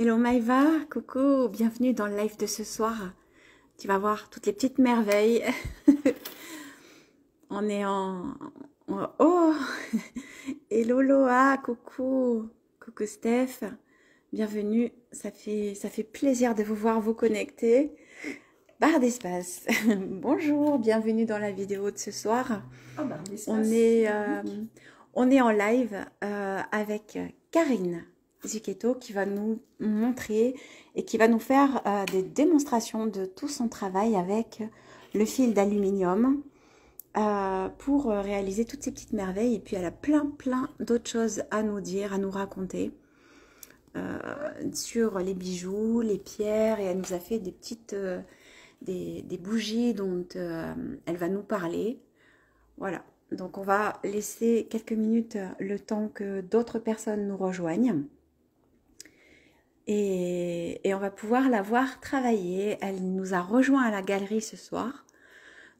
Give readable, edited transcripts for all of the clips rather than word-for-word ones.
Hello Maïva, coucou, bienvenue dans le live de ce soir. Tu vas voir toutes les petites merveilles. On est Oh hello Loa, coucou. Coucou Steph, bienvenue. Ça fait plaisir de vous voir vous connecter. Barre d'espace. Bonjour, bienvenue dans la vidéo de ce soir. Oh, barre d'espace. On est en live avec Karine Zucchetto qui va nous montrer et qui va nous faire des démonstrations de tout son travail avec le fil d'aluminium pour réaliser toutes ces petites merveilles. Et puis elle a plein d'autres choses à nous dire, à nous raconter sur les bijoux, les pierres, et elle nous a fait des petites des bougies dont elle va nous parler. Voilà, donc on va laisser quelques minutes le temps que d'autres personnes nous rejoignent. Et on va pouvoir la voir travailler. Elle nous a rejoint à la galerie ce soir.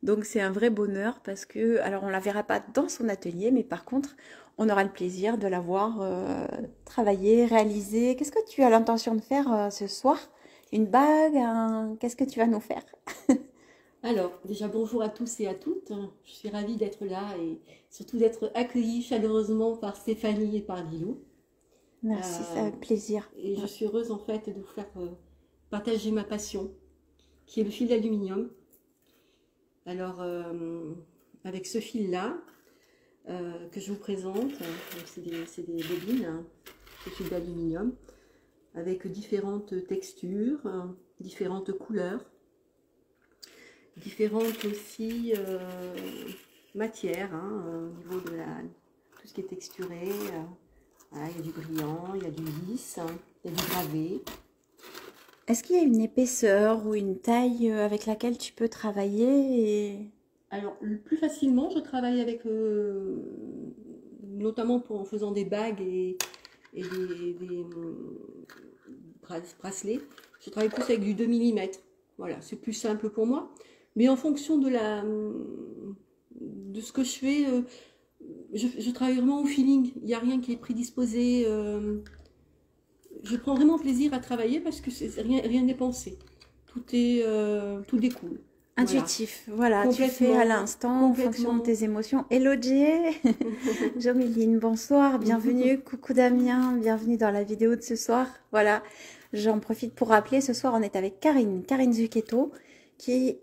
Donc c'est un vrai bonheur parce que, alors on ne la verra pas dans son atelier, mais par contre, on aura le plaisir de la voir travailler, réaliser. Qu'est-ce que tu as l'intention de faire ce soir? Une bague? Qu'est-ce que tu vas nous faire? Alors, déjà bonjour à tous et à toutes. Je suis ravie d'être là et surtout d'être accueillie chaleureusement par Stéphanie et par Lilou. Merci, ça fait plaisir. Et je suis heureuse en fait de vous faire partager ma passion, qui est le fil d'aluminium. Alors, avec ce fil-là, que je vous présente, c'est des bobines, hein, de fil d'aluminium, avec différentes textures, différentes couleurs, différentes aussi matières, hein, au niveau de tout ce qui est texturé. Voilà, il y a du brillant, il y a du lisse, il y a du gravé. Est-ce qu'il y a une épaisseur ou une taille avec laquelle tu peux travailler Alors, le plus facilement, je travaille avec, notamment en faisant des bagues et des bracelets, je travaille plus avec du 2 mm. Voilà, c'est plus simple pour moi. Mais en fonction de ce que je fais, je travaille vraiment au feeling. Il n'y a rien qui est prédisposé. Je prends vraiment plaisir à travailler parce que rien n'est pensé. Tout découle. Intuitif, voilà, tu fais à l'instant en fonction de tes émotions. Hello Jay, Joméline, bonsoir, bienvenue, coucou Damien, bienvenue dans la vidéo de ce soir. Voilà, j'en profite pour rappeler, ce soir on est avec Karine Zucchetto qui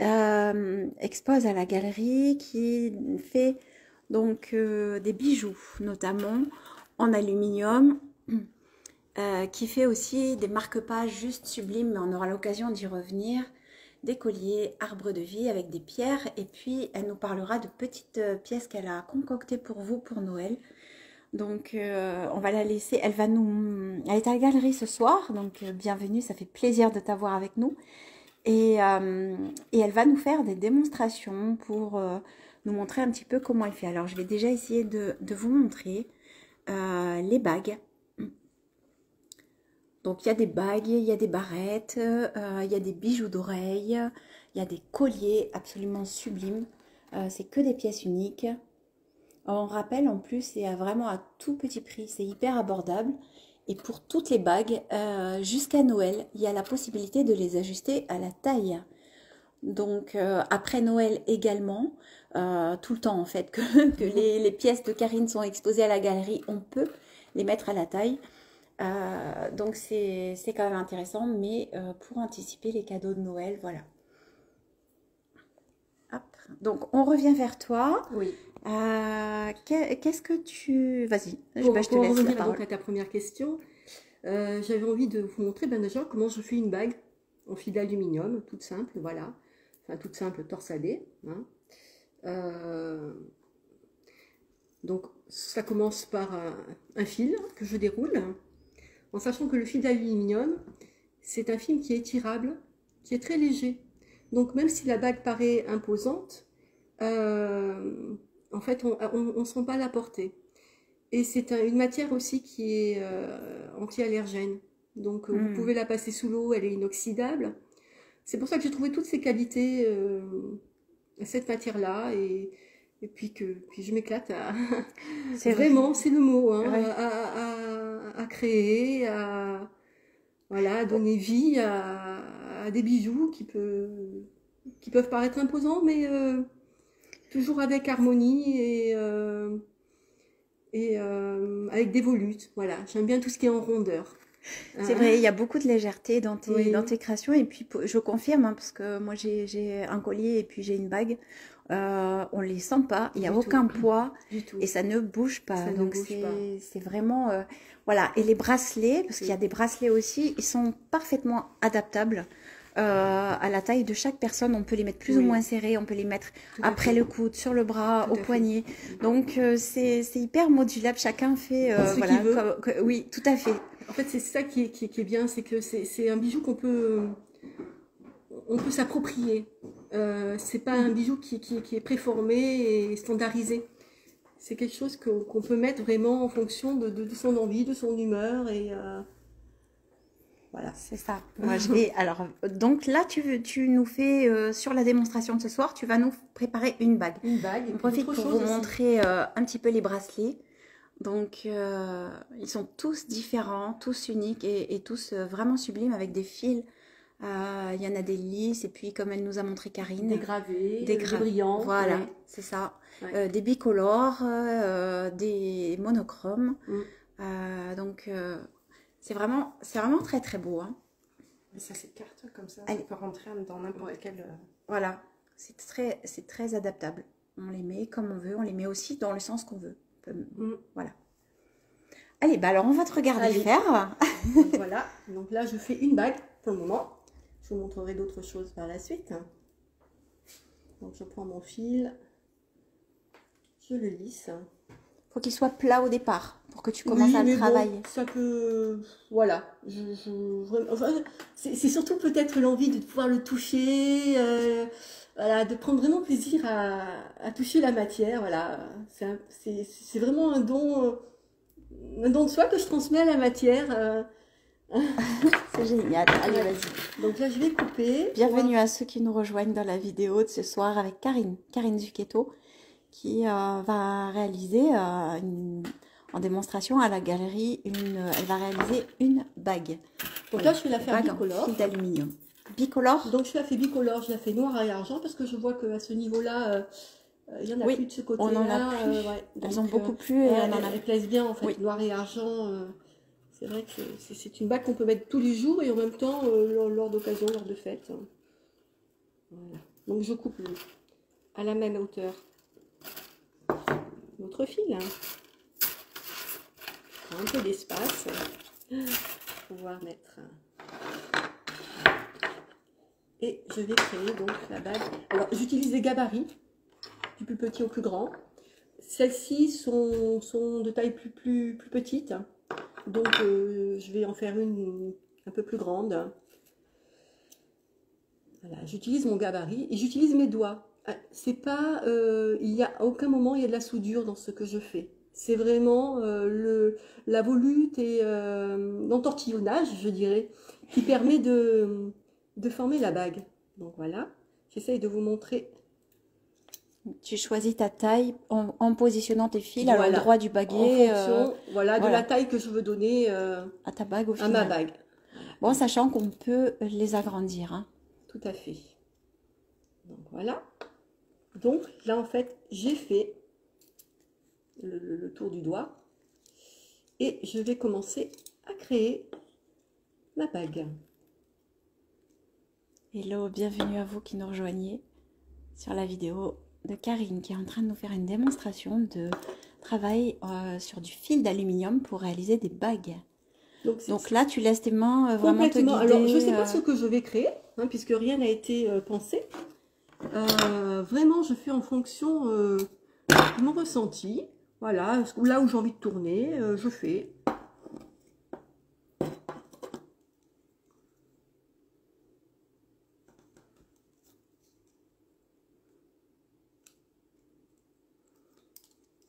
expose à la galerie, qui fait donc des bijoux notamment en aluminium, qui fait aussi des marque-pages juste sublimes, mais on aura l'occasion d'y revenir. Des colliers, arbres de vie avec des pierres, et puis elle nous parlera de petites pièces qu'elle a concoctées pour vous pour Noël. Donc on va la laisser, elle est à la galerie ce soir, donc bienvenue, ça fait plaisir de t'avoir avec nous. Et elle va nous faire des démonstrations pour nous montrer un petit peu comment elle fait. Alors je vais déjà essayer de vous montrer les bagues. Donc il y a des bagues, il y a des barrettes, il y a des bijoux d'oreilles, il y a des colliers absolument sublimes. C'est que des pièces uniques. On rappelle en plus, c'est vraiment à tout petit prix, c'est hyper abordable. Et pour toutes les bagues, jusqu'à Noël, il y a la possibilité de les ajuster à la taille. Donc après Noël également, tout le temps en fait que les pièces de Karine sont exposées à la galerie, on peut les mettre à la taille. Donc c'est quand même intéressant, mais pour anticiper les cadeaux de Noël, voilà. Hop. Donc on revient vers toi. Oui. Qu'est-ce que tu... Vas-y, je te laisse revenir la parole. Donc à ta première question, j'avais envie de vous montrer déjà comment je fais une bague en fil d'aluminium, toute simple, voilà. Enfin, toute simple, torsadée. Hein. Donc ça commence par un fil que je déroule, en sachant que le fil d'aluminium, c'est un fil qui est étirable, qui est très léger. Donc même si la bague paraît imposante, en fait, on ne sent pas la portée. Et c'est une matière aussi qui est anti-allergène. Donc vous pouvez la passer sous l'eau, elle est inoxydable. C'est pour ça que j'ai trouvé toutes ces qualités à cette matière-là. Et puis je m'éclate à... C'est vraiment, c'est le mot, hein, ouais. à créer, voilà, donner vie à des bijoux qui peuvent paraître imposants, mais toujours avec harmonie et avec des volutes. Voilà, j'aime bien tout ce qui est en rondeur. C'est vrai, il y a beaucoup de légèreté dans Oui. dans tes créations. Et puis, je confirme, hein, parce que moi, j'ai un collier et puis j'ai une bague. On les sent pas, il n'y a Du aucun tout. poids Du tout. et ça ne bouge pas. Ça ne Donc, bouge pas. c'est vraiment... voilà. Et les bracelets, parce qu'il y a Oui. des bracelets aussi, ils sont parfaitement adaptables. À la taille de chaque personne, on peut les mettre plus ou Oui. moins serrés, on peut les mettre Tout à après fait. le coude, sur le bras, Tout au à fait. poignet. Donc c'est hyper modulable, chacun fait Ce qu'il veut. oui, tout à fait. En fait, c'est ça qui est bien, c'est que c'est un bijou qu'on peut s'approprier. C'est pas un bijou qui est préformé et standardisé. C'est quelque chose qu'on peut mettre vraiment en fonction de son envie, de son humeur et voilà. C'est ça. Moi, je vais. Alors, donc là, tu nous fais sur la démonstration de ce soir, tu vas nous préparer une bague. Une bague. On profite pour vous montrer un petit peu les bracelets. Donc, ils sont tous différents, tous uniques et tous vraiment sublimes avec des fils. Il y en a des lisses et puis, comme elle nous a montré Karine, des gravés, des brillants. Voilà, ouais. c'est ça. Ouais. Des bicolores, des monochromes. Donc, c'est vraiment très très beau. Hein. Mais ça s'écarte comme ça, Allez. ça peut rentrer dans n'importe quel... Voilà, c'est très adaptable. On les met comme on veut, on les met aussi dans le sens qu'on veut. Voilà. Allez, bah alors on va te regarder faire. Donc, voilà, donc là je fais une bague pour le moment. Je vous montrerai d'autres choses par la suite. Donc je prends mon fil, je le lisse. Faut qu'il soit plat au départ pour que tu commences à le travailler. Bon, ça peut, voilà. Enfin, c'est surtout peut-être l'envie de pouvoir le toucher, voilà, de prendre vraiment plaisir à toucher la matière. Voilà, c'est vraiment un don de soi que je transmets à la matière. C'est génial. Allez, vas-y. Donc là, je vais couper. Bienvenue à ceux qui nous rejoignent dans la vidéo de ce soir avec Karine Zucchetto, qui va réaliser en démonstration à la galerie, elle va réaliser une bague. Donc là, je vais la faire bicolore. Fil d'aluminium. Bicolore. Donc je la fais bicolore, je la fais noir et argent parce que je vois qu'à ce niveau-là, il y en a plus de ce côté-là. On en a plus. Ouais. Elles ont beaucoup plus. Et elles plaisent bien en fait, oui. Noir et argent. C'est vrai que c'est une bague qu'on peut mettre tous les jours et en même temps lors d'occasion, lors de fête. Voilà. Donc je coupe à la même hauteur notre fil. Un peu d'espace pour pouvoir mettre. Et je vais créer donc la bague. Alors j'utilise des gabarits, du plus petit au plus grand. Celles-ci sont de taille plus petite. Donc je vais en faire une un peu plus grande. Voilà, j'utilise mon gabarit et j'utilise mes doigts. C'est pas, il y a à aucun moment il y a de la soudure dans ce que je fais. C'est vraiment la volute et l'entortillonnage, je dirais, qui permet de former la bague. Donc voilà, j'essaye de vous montrer. Tu choisis ta taille en positionnant tes fils voilà, à l'endroit du baguet. En fonction, de la taille que je veux donner à ta bague au final. À ma bague. Bon, sachant qu'on peut les agrandir. Hein. Tout à fait. Donc voilà. Donc là en fait, j'ai fait le tour du doigt. Et je vais commencer à créer ma bague. Hello, bienvenue à vous qui nous rejoignez sur la vidéo de Karine qui est en train de nous faire une démonstration de travail sur du fil d'aluminium pour réaliser des bagues. Donc là, tu laisses tes mains vraiment te guider. Alors, je ne sais pas ce que je vais créer, hein, puisque rien n'a été pensé. Vraiment, je fais en fonction de mon ressenti. Voilà, là où j'ai envie de tourner, je fais.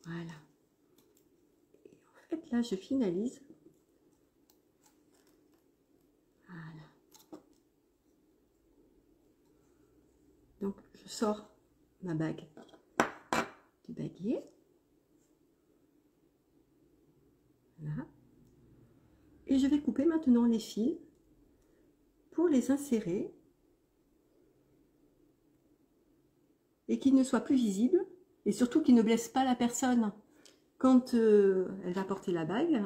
Voilà. Et en fait, là, je finalise. Voilà. Donc, je sors ma bague du baguier. Voilà. Et je vais couper maintenant les fils pour les insérer et qu'ils ne soient plus visibles et surtout qu'ils ne blessent pas la personne quand elle va porter la bague.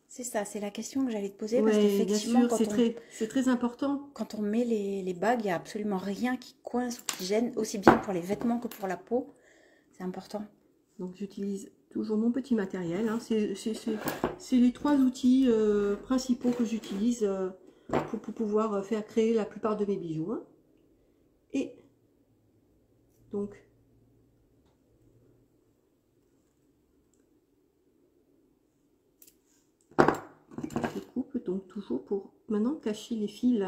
C'est ça, c'est la question que j'allais te poser, Ouais, parce qu'effectivement, c'est très important. Quand on met les bagues, il n'y a absolument rien qui coince ou qui gêne, aussi bien pour les vêtements que pour la peau. C'est important. Donc j'utilise toujours mon petit matériel. Hein. C'est les 3 outils principaux que j'utilise pour pouvoir faire créer la plupart de mes bijoux. Hein. Et donc, je coupe donc toujours pour maintenant cacher les fils.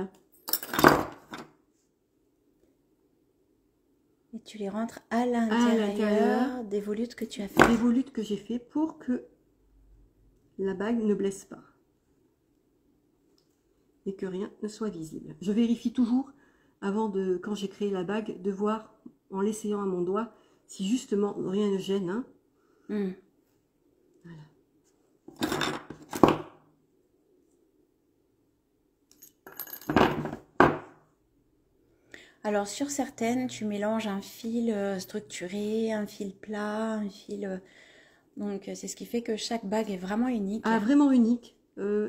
Et tu les rentres à l'intérieur des volutes que tu as fait. Des volutes que j'ai fait pour que la bague ne blesse pas. Et que rien ne soit visible. Je vérifie toujours, avant de, quand j'ai créé la bague, de voir en l'essayant à mon doigt si justement rien ne gêne. Hein. Voilà. Alors sur certaines, tu mélanges un fil structuré, un fil plat, un fil... donc c'est ce qui fait que chaque bague est vraiment unique. Ah, vraiment unique.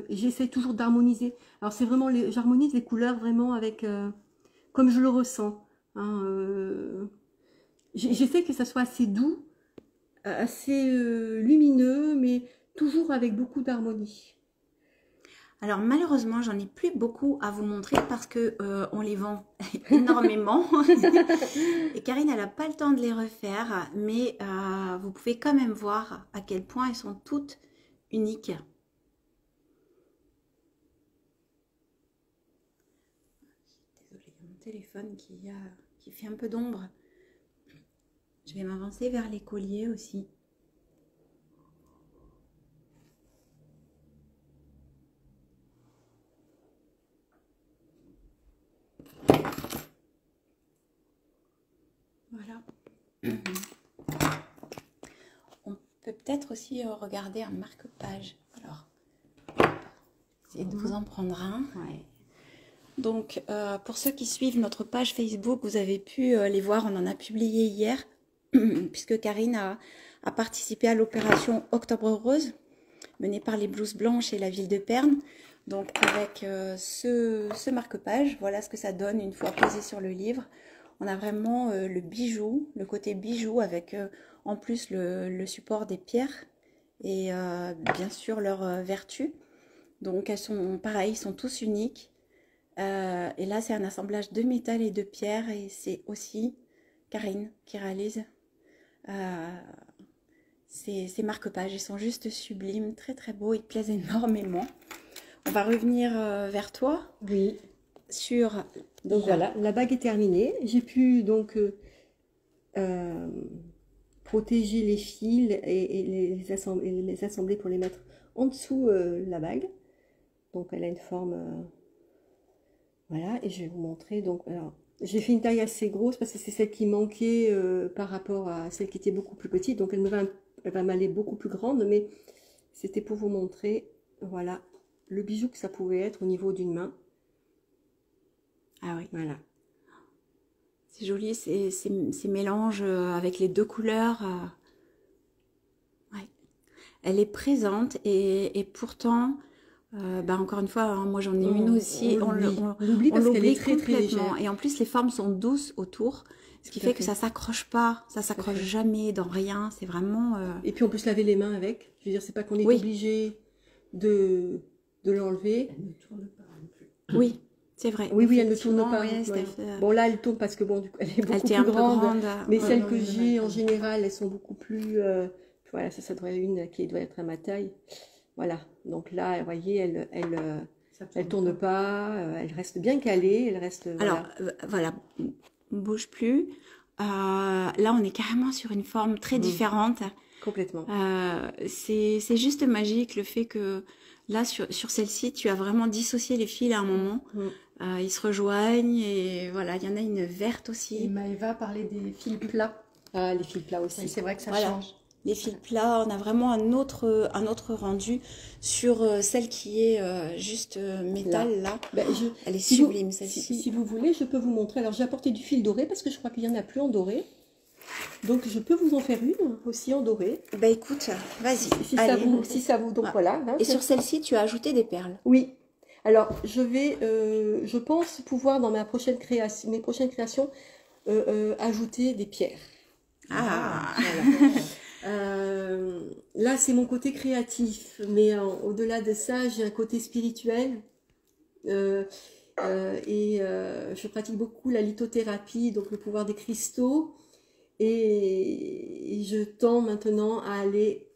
J'essaie toujours d'harmoniser. Alors c'est vraiment, j'harmonise les couleurs vraiment avec, comme je le ressens. Hein, j'essaie que ça soit assez doux, assez lumineux, mais toujours avec beaucoup d'harmonie. Alors malheureusement, j'en ai plus beaucoup à vous montrer parce que on les vend énormément. Et Karine, elle n'a pas le temps de les refaire, mais vous pouvez quand même voir à quel point elles sont toutes uniques. Désolée, il y a mon téléphone qui fait un peu d'ombre. Je vais m'avancer vers les colliers aussi. Voilà. On peut peut-être aussi regarder un marque-page. Alors, essayez de vous en prendre un. Ouais. Donc, pour ceux qui suivent notre page Facebook, vous avez pu les voir, on en a publié hier, puisque Karine a participé à l'opération Octobre Rose, menée par les Blouses Blanches et la ville de Pernes. Donc, avec ce marque-page, voilà ce que ça donne une fois posé sur le livre. On a vraiment le bijou, le côté bijou avec en plus le support des pierres et bien sûr leurs vertus. Donc elles sont pareilles, sont tous uniques. Et là c'est un assemblage de métal et de pierre et c'est aussi Karine qui réalise ces marque-pages. Ils sont juste sublimes, très très beaux, ils plaisent énormément. On va revenir vers toi. Oui. Sur... Donc voilà, la bague est terminée. J'ai pu donc protéger les fils et les assembler pour les mettre en dessous la bague. Donc elle a une forme... voilà, et je vais vous montrer. Donc, j'ai fait une taille assez grosse parce que c'est celle qui manquait par rapport à celle qui était beaucoup plus petite. Donc elle va m'aller beaucoup plus grande, mais c'était pour vous montrer, voilà, le bijou que ça pouvait être au niveau d'une main. Ah oui. Voilà. C'est joli, ces mélanges avec les deux couleurs. Ouais. Elle est présente et pourtant, encore une fois, hein, moi j'en ai une aussi. On l'oublie parce qu'elle est très légère. Et en plus, les formes sont douces autour, ce qui fait que ça s'accroche pas, ça s'accroche jamais dans rien. C'est vraiment... Et puis on peut se laver les mains avec. Je veux dire, c'est pas qu'on est obligé de l'enlever. Elle ne tourne pas non plus. Oui. C'est vrai. Oui, elle ne tourne pas. Oui, bon, là, elle tourne parce que, bon, du coup, elle est beaucoup plus grande. Mais celles que j'ai, en général, elles sont beaucoup plus... voilà, ça doit être une qui doit être à ma taille. Voilà. Donc là, vous voyez, elle tourne pas. Elle reste bien calée. Elle reste... Alors, voilà. On ne bouge plus. Là, on est carrément sur une forme très différente. Complètement. C'est juste magique, le fait que... Là, sur celle-ci, tu as vraiment dissocié les fils à un moment. Ils se rejoignent et voilà, il y en a une verte aussi. Et Maëva parlait des fils plats. Ah, les fils plats aussi. C'est vrai que ça change. les fils plats. On a vraiment un autre rendu sur celle qui est juste métal là. Ben, elle est sublime celle-ci. Si vous voulez, je peux vous montrer. Alors j'ai apporté du fil doré parce que je crois qu'il n'y en a plus en doré. Donc je peux vous en faire une aussi en doré. Bah écoute, vas-y. Si ça vous donc voilà. Hein, et sur celle-ci, tu as ajouté des perles. Oui. Alors je pense pouvoir dans mes prochaines créations ajouter des pierres. Ah. Voilà. Là c'est mon côté créatif, mais au-delà de ça, j'ai un côté spirituel. Je pratique beaucoup la lithothérapie, donc le pouvoir des cristaux. Et je tends maintenant à aller,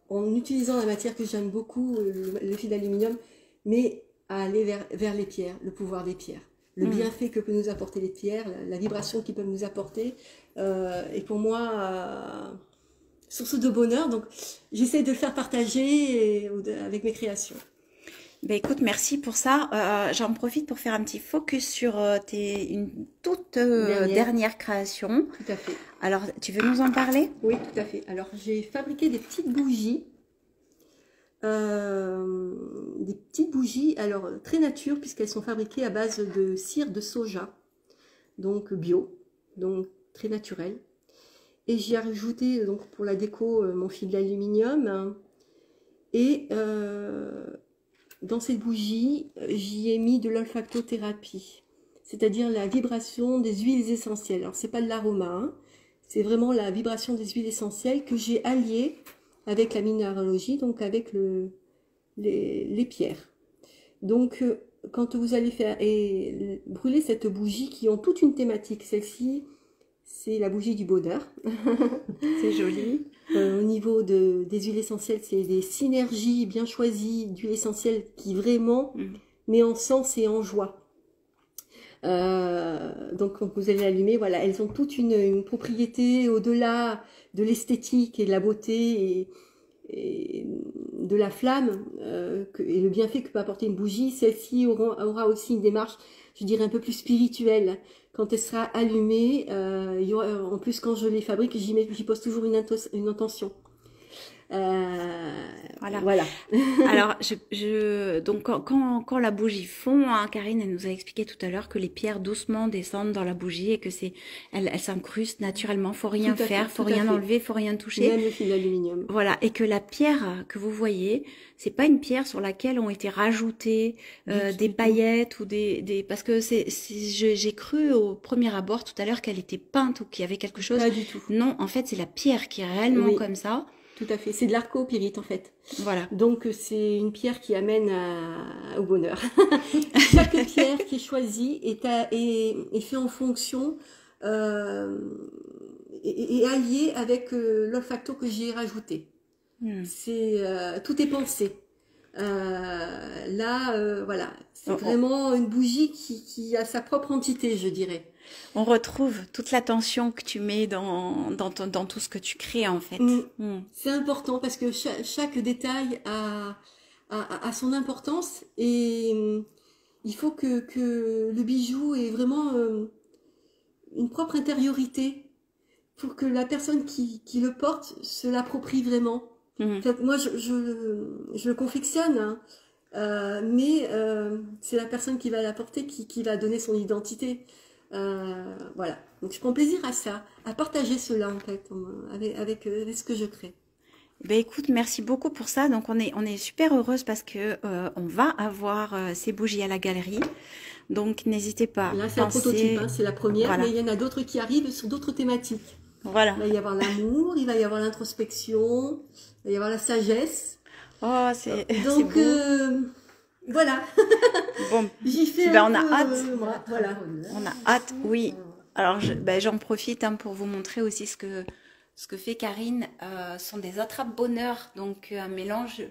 en utilisant la matière que j'aime beaucoup, le fil d'aluminium, mais à aller vers les pierres, le pouvoir des pierres. Le bienfait que peuvent nous apporter les pierres, la vibration qu'ils peuvent nous apporter, est pour moi source de bonheur. Donc j'essaie de le faire partager avec mes créations. Ben écoute, merci pour ça. J'en profite pour faire un petit focus sur une toute dernière création. Tout à fait. Alors, tu veux nous en parler? Oui, tout à fait. Alors, j'ai fabriqué des petites bougies. Alors très nature, puisqu'elles sont fabriquées à base de cire de soja. Donc bio, donc très naturel. Et j'y ai rajouté, donc pour la déco, mon fil d'aluminium. Et dans cette bougie, j'y ai mis de l'olfactothérapie, c'est-à-dire la vibration des huiles essentielles. Alors, c'est pas de l'aroma, hein, c'est vraiment la vibration des huiles essentielles que j'ai alliée avec la minéralogie, donc avec les pierres. Donc, quand vous allez brûler cette bougie, qui ont toute une thématique, celle-ci, c'est la bougie du bonheur. C'est joli. Au niveau des huiles essentielles, c'est des synergies bien choisies d'huiles essentielles qui vraiment met en sens et en joie. Donc quand vous allez l'allumer, voilà, elles ont toute une propriété au-delà de l'esthétique et de la beauté et de la flamme et le bienfait que peut apporter une bougie. Celle-ci aura aussi une démarche, je dirais, un peu plus spirituelle. Quand elle sera allumée, il y aura, en plus quand je les fabrique, j'y pose toujours une intention. Voilà. Alors, donc quand la bougie fond, hein, Karine, elle nous a expliqué tout à l'heure que les pierres doucement descendent dans la bougie et que elles s'incrustent naturellement. Faut rien faire, faut rien enlever, faut rien toucher. Même le fil d'aluminium. Voilà. Et que la pierre que vous voyez, c'est pas une pierre sur laquelle ont été rajoutées des paillettes ou parce que j'ai cru au premier abord tout à l'heure qu'elle était peinte ou qu'il y avait quelque chose. Pas du tout. Non, en fait, c'est la pierre qui est réellement comme ça. Tout à fait, c'est de l'arcopyrite en fait. Voilà. Donc c'est une pierre qui amène au bonheur. Chaque pierre qui est choisie est fait en fonction et alliée avec l'olfacto que j'ai rajouté. Tout est pensé. Voilà, c'est vraiment une bougie qui a sa propre entité, je dirais. On retrouve toute l'attention que tu mets dans tout ce que tu crées en fait. C'est important parce que chaque détail a son importance et il faut que le bijou ait vraiment une propre intériorité pour que la personne qui le porte se l'approprie vraiment. En fait, moi, je le confectionne, hein, mais c'est la personne qui va la porter qui va donner son identité. Voilà, donc je prends plaisir à ça, à partager cela en fait avec ce que je crée. Ben écoute, merci beaucoup pour ça. Donc on est super heureuse parce que on va avoir ces bougies à la galerie. Donc n'hésitez pas. Là c'est un prototype, hein, c'est la première, voilà. Mais il y en a d'autres qui arrivent sur d'autres thématiques. Voilà. Il va y avoir l'amour, il va y avoir l'introspection, il va y avoir la sagesse. Oh, c'est donc beau. Voilà. Bon, j'y fais on a hâte. Voilà. On a hâte, oui. Alors, j'en profite pour vous montrer aussi ce que fait Karine. Sont des attrape-bonheur, donc un mélange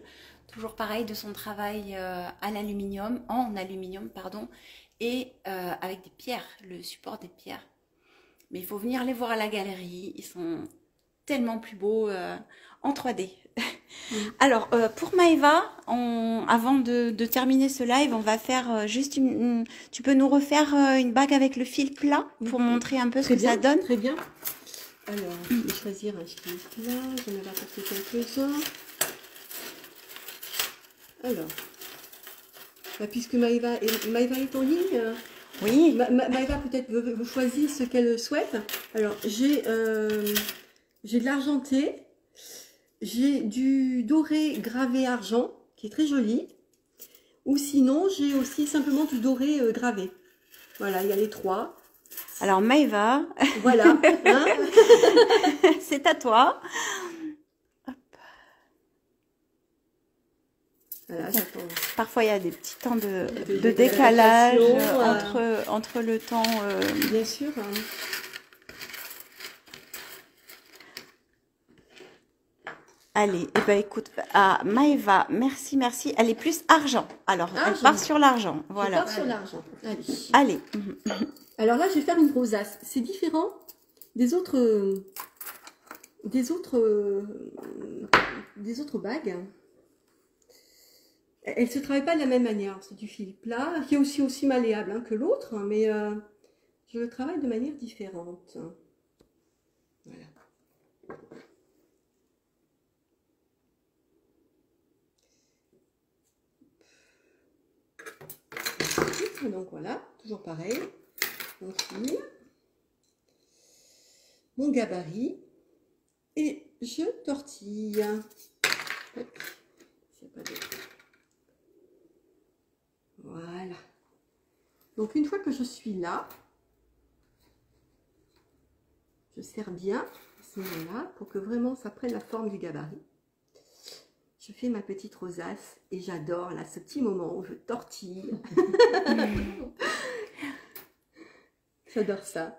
toujours pareil de son travail en aluminium, pardon, et avec des pierres, le support des pierres. Mais il faut venir les voir à la galerie. Ils sont tellement plus beaux en 3D. Alors, pour Maëva, avant de terminer ce live, on va faire juste tu peux nous refaire une bague avec le fil plat pour montrer un peu ce que ça donne? Très bien. Alors, je vais choisir un style plat. J'en avais apporté quelques-uns. Alors, bah, puisque Maëva est en ligne, Oui. Maëva peut-être veut choisir ce qu'elle souhaite. Alors, j'ai de l'argenté, j'ai du doré gravé argent, qui est très joli. Ou sinon, j'ai aussi simplement du doré gravé. Voilà, il y a les trois. Alors Maëva, Voilà, hein. c'est à toi. Voilà, j'attends. Parfois il y a des petits temps de décalage d'adaptation, entre le temps. Bien sûr. Hein. Allez, eh ben écoute, Maëva, merci, merci. Elle est plus argent. Alors, elle part sur l'argent. Voilà. Je pars sur l'argent. Allez. Allez. Alors là, je vais faire une rosace. C'est différent des autres bagues. Elle ne se travaille pas de la même manière. C'est du fil plat, qui est aussi malléable hein, que l'autre, mais je le travaille de manière différente. Voilà. Donc voilà, toujours pareil. Mon fil, mon gabarit et je tortille. Voilà. Donc une fois que je suis là, je serre bien à ce moment-là pour que vraiment ça prenne la forme du gabarit. Je fais ma petite rosace et j'adore là ce petit moment où je tortille. J'adore ça.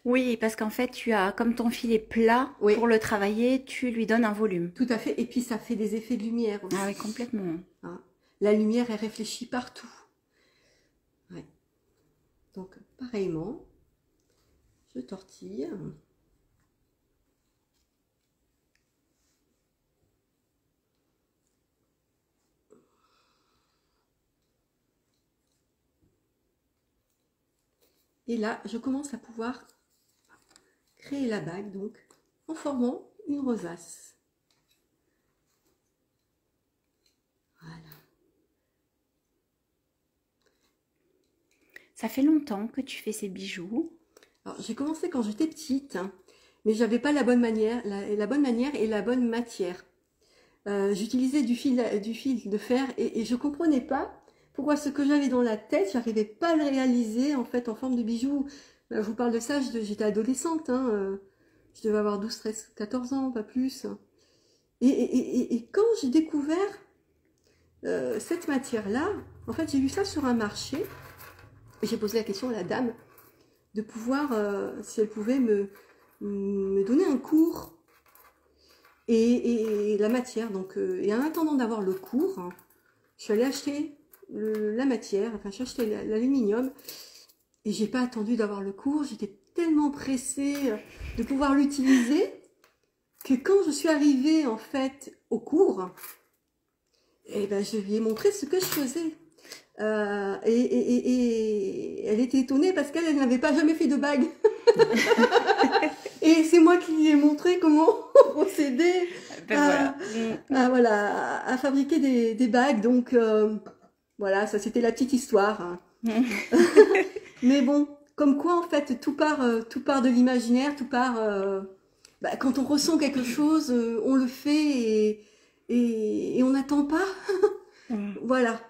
Oui, parce qu'en fait, tu as, comme ton fil est plat, oui. Pour le travailler, tu lui donnes un volume. Tout à fait. Et puis ça fait des effets de lumière aussi. Ah oui, complètement. Hein. La lumière, elle réfléchit partout. Ouais. Donc, pareillement, je tortille. Et là, je commence à pouvoir créer la bague, donc, en formant une rosace. Voilà. Ça fait longtemps que tu fais ces bijoux? Alors, j'ai commencé quand j'étais petite, hein, mais j'avais pas la bonne manière, la bonne manière et la bonne matière. J'utilisais du fil de fer et je comprenais pas pourquoi ce que j'avais dans la tête, j'arrivais pas à le réaliser en fait en forme de bijoux. Je vous parle de ça, j'étais adolescente, hein, je devais avoir 12, 13, 14 ans, pas plus. Et quand j'ai découvert cette matière-là, en fait j'ai vu ça sur un marché, et j'ai posé la question à la dame de pouvoir, si elle pouvait me donner un cours et la matière. Donc, et en attendant d'avoir le cours, hein, je suis allée acheter la matière, enfin j'ai acheté l'aluminium et j'ai pas attendu d'avoir le cours. J'étais tellement pressée de pouvoir l'utiliser que quand je suis arrivée en fait au cours, et ben je lui ai montré ce que je faisais. Et elle était étonnée parce qu'elle n'avait pas jamais fait de bague. Et c'est moi qui lui ai montré comment procéder à fabriquer des bagues. Donc voilà, ça c'était la petite histoire. Hein. Mais bon, comme quoi en fait tout part de l'imaginaire, tout part quand on ressent quelque chose, on le fait et on n'attend pas. Voilà,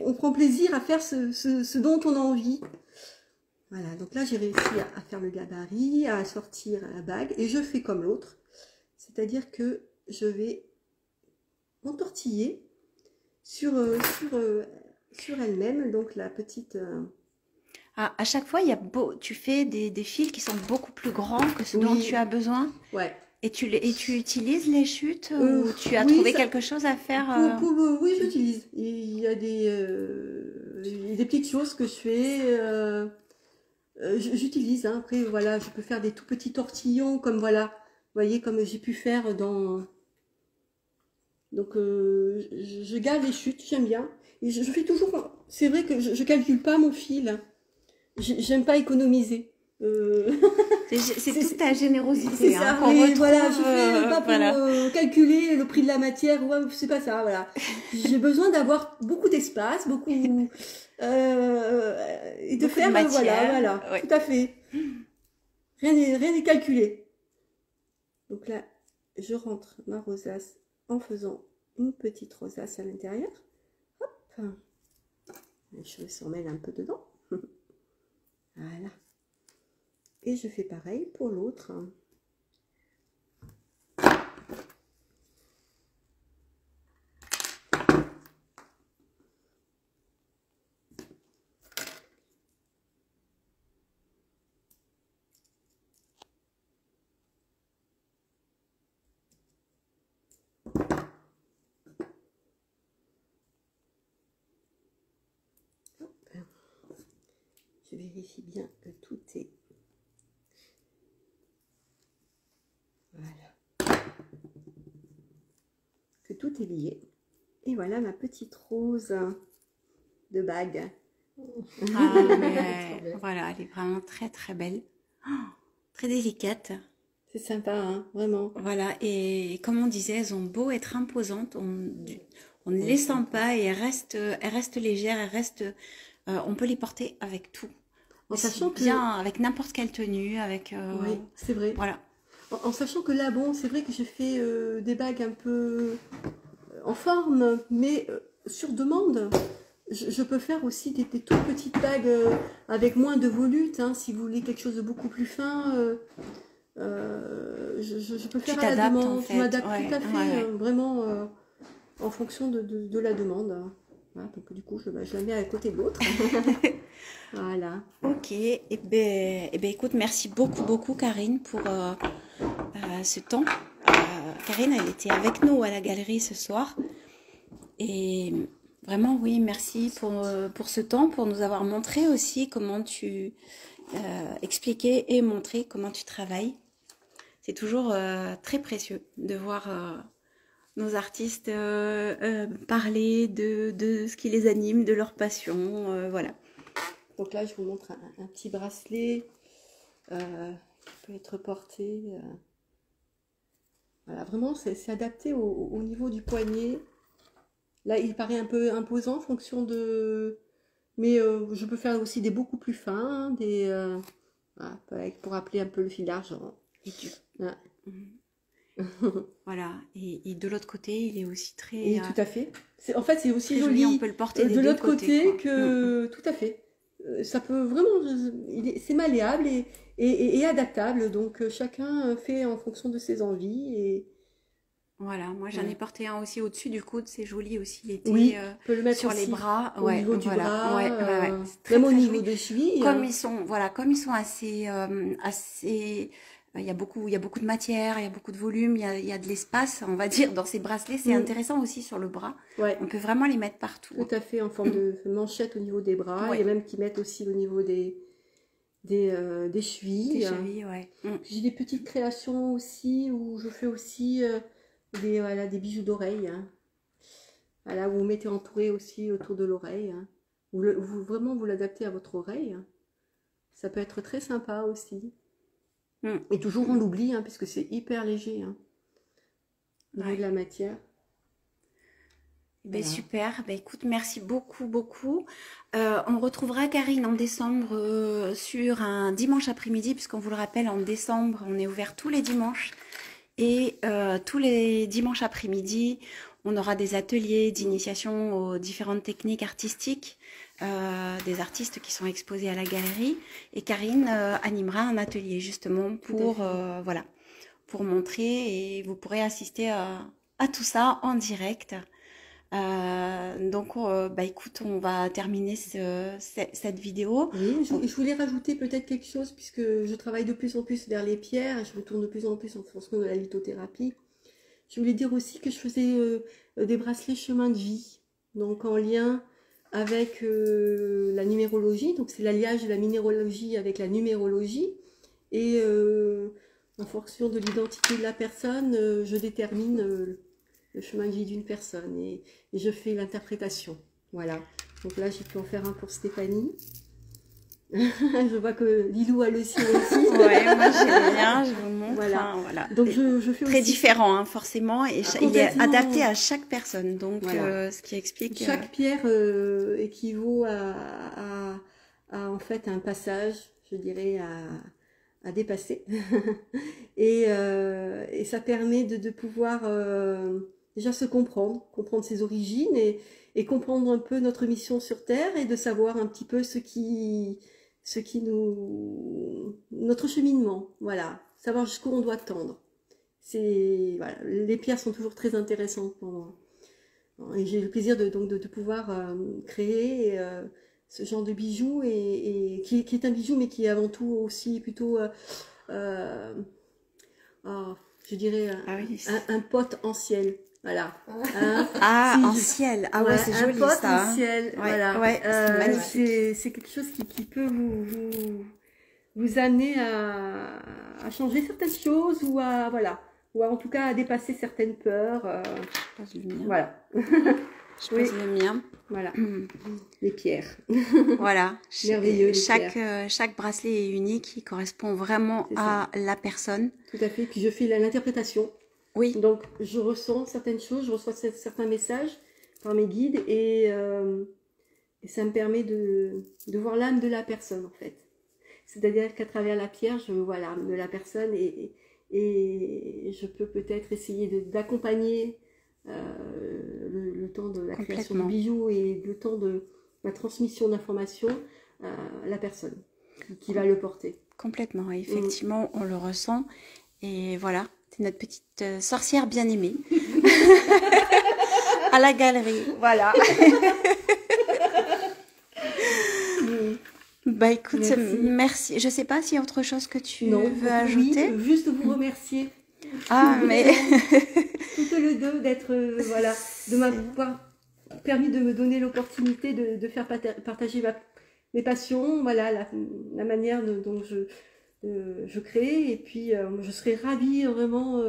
on prend plaisir à faire ce dont on a envie. Voilà, donc là j'ai réussi à faire le gabarit, à sortir la bague, et je fais comme l'autre, c'est-à-dire que je vais entortiller sur elle-même, donc la petite... À chaque fois, tu fais des fils qui sont beaucoup plus grands que ce dont tu as besoin. Ouais. Et tu utilises les chutes ou tu as trouvé quelque chose à faire Oui, j'utilise. Il y a des petites choses que je fais. J'utilise. Hein. Après, voilà, je peux faire des tout petits tortillons, comme voilà, vous voyez, comme j'ai pu faire dans. Donc, je garde les chutes, j'aime bien. Et je fais toujours. C'est vrai que je calcule pas mon fil. J'aime pas économiser. C'est toute ta générosité. C'est ça, qu'on mais retrouve, voilà, je fais pas pour voilà. calculer le prix de la matière, ouais, c'est pas ça, voilà. J'ai besoin d'avoir beaucoup d'espace, beaucoup et de Beaucoup faire, de matière, voilà, ouais. tout à fait. Rien n'est calculé. Donc là, je rentre ma rosace en faisant une petite rosace à l'intérieur. Hop, les cheveux s'en mêlent un peu dedans. Voilà. Et je fais pareil pour l'autre. Je vérifie bien que tout est... Voilà. Que tout est lié. Et voilà ma petite rose de bague. Ah, mais, voilà, elle est vraiment très très belle. Oh, très délicate. C'est sympa, hein, vraiment. Voilà, et comme on disait, elles ont beau être imposantes, on ne les sent pas et elles restent légères, on peut les porter avec tout. En sachant que... Bien, avec n'importe quelle tenue, avec... oui, c'est vrai. Voilà. En sachant que là, bon, c'est vrai que j'ai fait des bagues un peu en forme, mais sur demande. Je peux faire aussi des toutes petites bagues avec moins de volute, hein, si vous voulez quelque chose de beaucoup plus fin. Je peux faire à la demande. En fait. Je m'adapte ouais, tout à fait, ouais. vraiment en fonction de la demande. Voilà, donc du coup, je la mets à côté de l'autre. Voilà. Ok, et ben, écoute, merci beaucoup Karine pour ce temps. Karine, elle était avec nous à la galerie ce soir. Et vraiment, oui, merci pour ce temps, pour nous avoir montré aussi comment tu expliquer et montrer comment tu travailles. C'est toujours très précieux de voir nos artistes parler de ce qui les anime, de leur passion, voilà. Donc là, je vous montre un petit bracelet qui peut être porté. Voilà, vraiment, c'est adapté au niveau du poignet. Là, il paraît un peu imposant en fonction de... Mais je peux faire aussi des beaucoup plus fins, voilà, pour rappeler un peu le fil d'argent. Ouais. Voilà, et de l'autre côté, il est aussi très... Et tout à fait. En fait, c'est aussi joli. On peut le porter des de deux l'autre côté côtés, que... Tout à fait. Ça peut vraiment... C'est malléable et adaptable. Donc, chacun fait en fonction de ses envies. Et... Voilà, moi j'en ai porté un aussi au-dessus du coude, c'est joli aussi l'été, oui, on peut le mettre sur aussi les bras, au niveau du bras, très, même au très niveau joli. des chevilles. Comme ils sont, voilà, comme ils sont assez, il y a beaucoup de matière, il y a beaucoup de volume, il y a de l'espace, on va dire, dans ces bracelets. C'est intéressant aussi sur le bras. Ouais. On peut vraiment les mettre partout. Tout à fait, en forme de manchette au niveau des bras. Il y a même qui mettent aussi au niveau des chevilles. Des chevilles, ouais. J'ai des petites créations aussi où je fais aussi des bijoux d'oreille. Hein. Voilà, vous mettez entouré aussi autour de l'oreille. Hein. Vraiment, vous l'adaptez à votre oreille. Hein. Ça peut être très sympa aussi. Et toujours on l'oublie, hein, puisque c'est hyper léger. Hein, au niveau de la matière. Ben, voilà. Super, ben, écoute, merci beaucoup. On retrouvera Karine en décembre sur un dimanche après-midi, puisqu'on vous le rappelle, en décembre, on est ouvert tous les dimanches. Et tous les dimanches après-midi, on aura des ateliers d'initiation aux différentes techniques artistiques des artistes qui sont exposés à la galerie. Et Karine animera un atelier justement pour, voilà, pour montrer, et vous pourrez assister à tout ça en direct. Donc, bah, écoute, on va terminer cette vidéo. Oui, je voulais rajouter peut-être quelque chose, puisque je travaille de plus en plus vers les pierres, je me tourne de plus en plus en fonction de la lithothérapie. Je voulais dire aussi que je faisais des bracelets chemin de vie, donc en lien avec la numérologie, donc c'est l'alliage de la minéralogie avec la numérologie, et en fonction de l'identité de la personne, je détermine le chemin de vie d'une personne et je fais l'interprétation. Voilà. Donc là, j'ai pu en faire un pour Stéphanie. Je vois que Lilou a le sien aussi. Ouais, moi j'ai bien, je vous montre. Voilà. Hein, voilà. Donc je fais très aussi... différent, hein, forcément, et il est adapté à chaque personne. Donc, voilà. ce qui explique... Chaque pierre équivaut à en fait un passage, je dirais, à dépasser. et ça permet de pouvoir déjà se comprendre ses origines et comprendre un peu notre mission sur Terre et de savoir un petit peu notre cheminement, voilà, savoir jusqu'où on doit tendre. Voilà, les pierres sont toujours très intéressantes pour moi. Et j'ai le plaisir de pouvoir créer ce genre de bijoux qui est un bijou mais qui est avant tout aussi plutôt je dirais un pote en ciel, voilà. En ciel, ah ouais, c'est joli un pote ça. En ciel, voilà. Ouais, c'est magnifique. C'est quelque chose qui peut vous amener à changer certaines choses ou à voilà. Ou en tout cas à dépasser certaines peurs. Je pose le mien. Voilà. Je pose le mien. Voilà. Les pierres. Voilà. Merveilleux. Chaque bracelet est unique. Il correspond vraiment à la personne. Tout à fait. Puis je fais l'interprétation. Oui. Donc je ressens certaines choses, je reçois certains messages par mes guides et ça me permet de voir l'âme de la personne en fait. C'est-à-dire qu'à travers la pierre, je vois l'âme de la personne et je peux peut-être essayer d'accompagner le temps de la création du bijou et le temps de la transmission d'informations à la personne qui va le porter. Complètement, effectivement, on le ressent. Et voilà, c'est notre petite sorcière bien-aimée à la galerie. Voilà. Bah écoute, merci. Je sais pas s'il y a autre chose que tu veux ajouter. Oui, juste vous remercier. Ah, mais... Toutes les deux d'être, voilà, de m'avoir permis de me donner l'opportunité de faire partager mes passions, voilà, la manière dont je crée. Et puis, je serais ravie vraiment,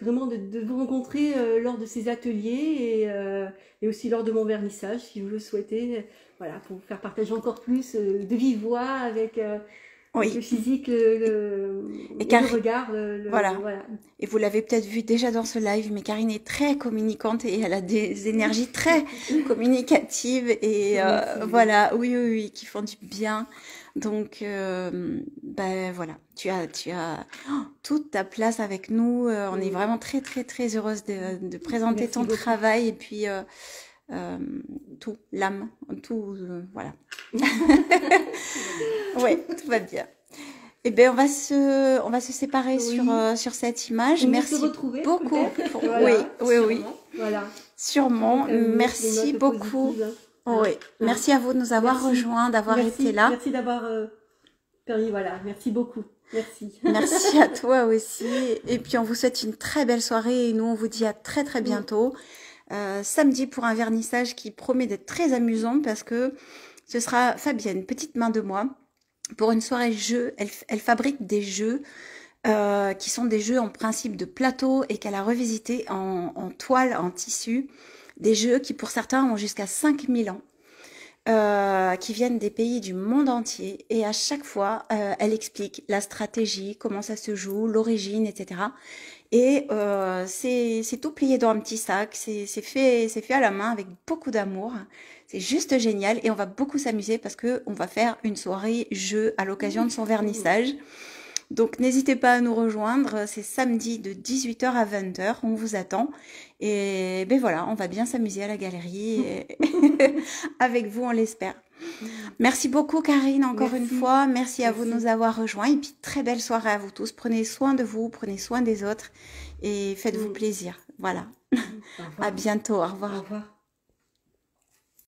vraiment de vous rencontrer lors de ces ateliers et aussi lors de mon vernissage, si vous le souhaitez. Voilà, pour faire partager encore plus de vive voix avec le physique, le regard. Voilà. Et vous l'avez peut-être vu déjà dans ce live, mais Karine est très communicante et elle a des énergies très communicatives et voilà, oui, qui font du bien. Donc, ben voilà, tu as toute ta place avec nous. On est vraiment très, très, très heureuse de présenter ton travail et puis tout, l'âme, tout, voilà. Ouais, tout va bien. Eh bien, on va se séparer sur cette image. Merci beaucoup. Oui. Voilà. Sûrement. Merci beaucoup. Oui. Merci à vous de nous avoir rejoints, d'avoir été là. Merci d'avoir permis. Voilà. Merci beaucoup. Merci. Merci à toi aussi. Et puis, on vous souhaite une très belle soirée et nous, on vous dit à très, très bientôt. Samedi pour un vernissage qui promet d'être très amusant parce que ce sera Fabienne, petite main de moi, pour une soirée jeu. Elle fabrique des jeux qui sont des jeux en principe de plateau et qu'elle a revisité en toile, en tissu. Des jeux qui pour certains ont jusqu'à 5000 ans, qui viennent des pays du monde entier. Et à chaque fois, elle explique la stratégie, comment ça se joue, l'origine, etc. Et c'est tout plié dans un petit sac, c'est fait à la main avec beaucoup d'amour. C'est juste génial et on va beaucoup s'amuser parce que on va faire une soirée jeu à l'occasion de son vernissage. Donc n'hésitez pas à nous rejoindre, c'est samedi de 18h à 20h, on vous attend. Et ben voilà, on va bien s'amuser à la galerie et avec vous, on l'espère. Merci beaucoup Karine, encore une fois. Merci à vous de nous avoir rejoints. Et puis très belle soirée à vous tous. Prenez soin de vous, prenez soin des autres et faites-vous plaisir. Voilà. À bientôt, au revoir. Au revoir.